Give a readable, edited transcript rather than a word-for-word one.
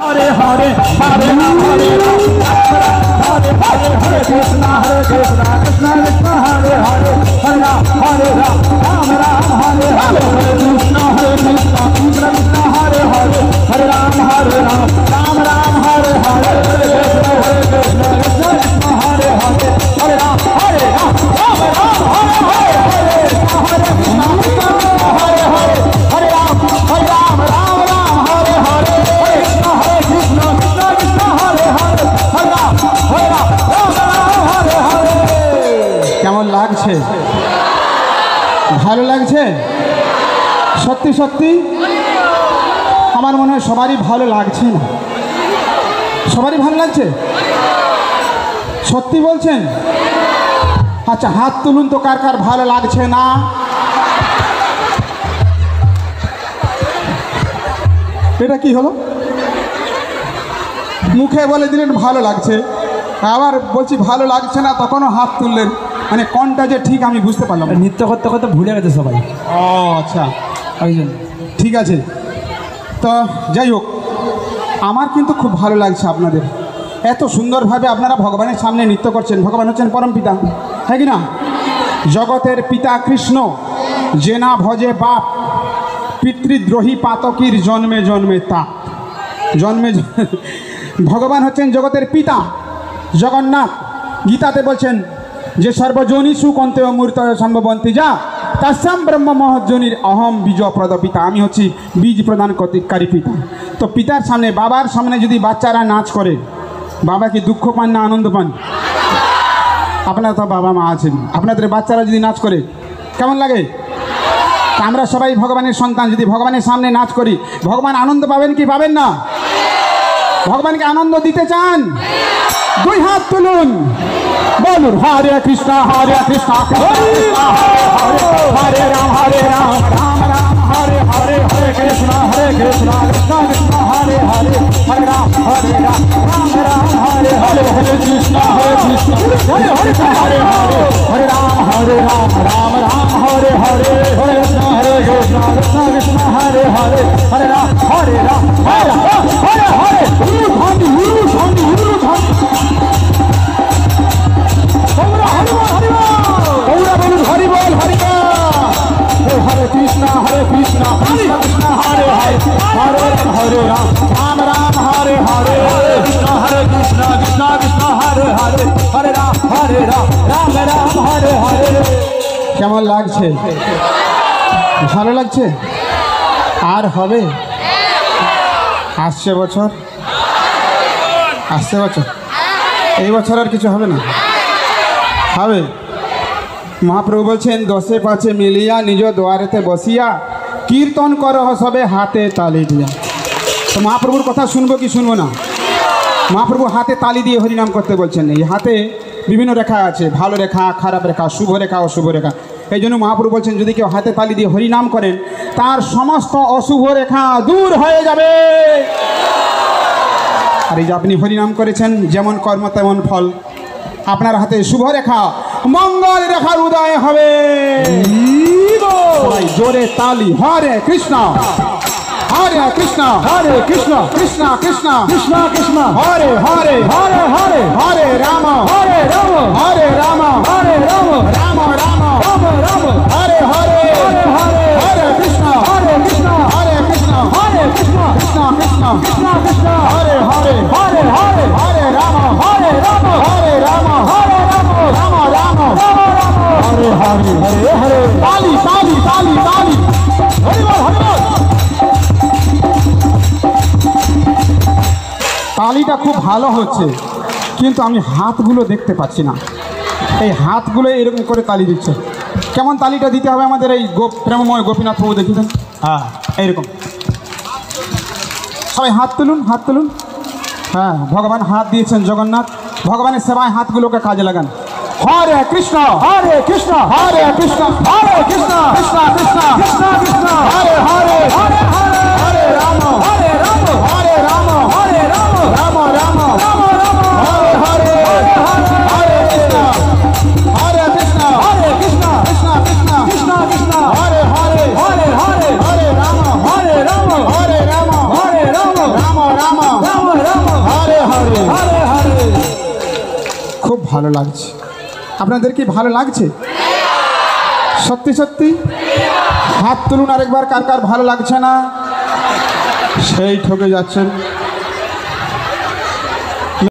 Hare Hare Hare Ram Hare Ram Hare Hare Hare Krishna Krishna Krishna Hare Hare Hare Ram Hare Ram Ram Ram Hare Hare Hare Krishna Krishna Krishna Hare Hare Hare Ram Hare Ram Ram Ram Hare Hare Hare Krishna Krishna Hare Hare Hare Ram Hare Ram Ram Ram Hare Hare Hare Krishna Krishna Hare Hare Hare Ram Hare Ram Ram Ram Hare Hare Hare Krishna Krishna Krishna Hare Hare Hare Ram Hare Ram Ram Ram Hare Hare। কেমন লাগছে? ভালো লাগছে? সত্যি সত্যি আমার মনে হয় সবারই ভালো লাগছে না। সবারই ভালো লাগছে? সত্যি বলছেন? আচ্ছা হাত তুলুন তো কার কার ভালো লাগছে না। এটা কি হলো? মুখে বলে দিলেন ভালো লাগছে, আবার বলছি ভালো লাগছে না, তখনও হাত তুললেন। মানে কোনটা যে ঠিক আমি বুঝতে পারলাম। নৃত্য করতে করতে ভুলে গেছে সবাই। ও আচ্ছা, ওই জন্য। ঠিক আছে। তো যাই হোক, আমার কিন্তু খুব ভালো লাগছে আপনাদের এত সুন্দরভাবে আপনারা ভগবানের সামনে নৃত্য করছেন। ভগবান হচ্ছেন পরম পিতা, হ্যাঁ কি না? জগতের পিতা কৃষ্ণ, যে না ভজে বাপ, পিতৃদ্রোহী পাতকীর জন্মে জন্মে তা। জন্মে ভগবান হচ্ছেন জগতের পিতা জগন্নাথ। গীতাতে বলছেন যে সর্বজনীষু কন্তে অমূর্ত সম্ভবন্তি যা তস্যাম ব্রহ্ম মহজ্জনির অহম বীজ প্রদ পিতা। আমি হচ্ছি বীজ প্রদানকারী পিতা। তো পিতার সামনে, বাবার সামনে যদি বাচ্চারা নাচ করে, বাবা কি দুঃখ পান না আনন্দ পান? আপনারা তো বাবা মা আছেন, আপনাদের বাচ্চারা যদি নাচ করে কেমন লাগে? আমরা সবাই ভগবানের সন্তান, যদি ভগবানের সামনে নাচ করি ভগবান আনন্দ পাবেন কি পাবেন না? ভগবানকে আনন্দ দিতে চান? দুই হাত তুলুন, বলুন হরে কৃষ্ণ হরে কৃষ্ণ কৃষ্ণ হরে রাম রাম রাম হরে হরে হরে কৃষ্ণ কৃষ্ণ কৃষ্ণ হরে হরে হরে রাম রাম রাম হরে হরে হরে কৃষ্ণ হরে হরে হরে হরে রাম রাম রাম হরে হরে হরে কৃষ্ণ কৃষ্ণ কৃষ্ণ হরে হরে হরে রাম হরে হরে হরে হুরু ধানি হুরু ধানি হুরু ধানি। হরি বল হরি বল। হরে কৃষ্ণ কৃষ্ণ কৃষ্ণ হরে হরে হরে হরে রাম রাম হরে হরে কৃষ্ণ কৃষ্ণ কৃষ্ণ হরে হরে হরে রাম রাম রাম হরে হরে। কেমন লাগছে? ভালো লাগছে? আর হবে? আসছে বছর, আসছে বছর, এই বছর আর কিছু হবে না? হবে। মহাপ্রভু বলছেন দশে পাঁচে মিলিয়া নিজ দ্বারেতে বসিয়া কীর্তন করহ সবে হাতে তালি দিয়া। তো মহাপ্রভুর কথা শুনবো কি শুনবো না? মহাপ্রভু হাতে তালি দিয়ে হরিনাম করতে বলছেন। এই হাতে বিভিন্ন রেখা আছে, ভালো রেখা, খারাপ রেখা, শুভ রেখা, অশুভ রেখা। এই জন্য মহাপ্রভু বলছেন যদি কেউ হাতে তালি দিয়ে হরিনাম করেন তার সমস্ত অশুভ রেখা দূর হয়ে যাবে। আর এই যে আপনি হরিনাম করেছেন, যেমন কর্ম তেমন ফল। আপনার হাতে শুভ রেখা, মঙ্গল রেখার উদয় হবে। জোরে তালি। হরে কৃষ্ণ হরে কৃষ্ণ হরে কৃষ্ণ কৃষ্ণ কৃষ্ণ কৃষ্ণ কৃষ্ণ হরে হরে হরে হরে হরে রাম হরে রাম হরে রাম হরে রাম রাম রাম রাম রাম হরে হরে হরে হরে কৃষ্ণ কৃষ্ণ হরে কৃষ্ণ কৃষ্ণ কৃষ্ণ কৃষ্ণ কৃষ্ণ হরে হরে হরে হরে হরে রাম হরে রাম হরে রাম হরে রাম রাম রাম হরে হরে হরে হরে। তালি তালি তালি তালি। হরি বল হরি বল। তালিটা খুব ভালো হচ্ছে, কিন্তু আমি হাতগুলো দেখতে পাচ্ছি না। এই হাতগুলো এরকম করে তালি দিচ্ছে। কেমন তালিটা দিতে হবে আমাদের এই প্রেমময় গোপীনাথ প্রভু দেখেছেন? হ্যাঁ, এইরকম সবাই হাত তুলুন, হাত তুলুন। হ্যাঁ, ভগবান হাত দিয়েছেন জগন্নাথ, ভগবানের সেবায় হাতগুলোকে কাজে লাগান। হরে কৃষ্ণ হরে কৃষ্ণ হরে কৃষ্ণ হরে কৃষ্ণ কৃষ্ণ কৃষ্ণ কৃষ্ণ কৃষ্ণ হরে হরে হরে হরে হরে রাম হরে রাম হরে রাম হরে রাম রাম রাম রাম রাম হরে হরে হরে কৃষ্ণ হরে কৃষ্ণ হরে কৃষ্ণ কৃষ্ণ কৃষ্ণ কৃষ্ণ কৃষ্ণ হরে হরে হরে হরে হরে রাম হরে রাম হরে রাম হরে রাম রাম রাম রাম খুব ভালো লাগছে। আপনাদের কি ভালো লাগছে? সত্যি সত্যি হাত তুলুন আরেকবার, কার কার ভালো লাগছে না? সেই ঠকে যাচ্ছেন।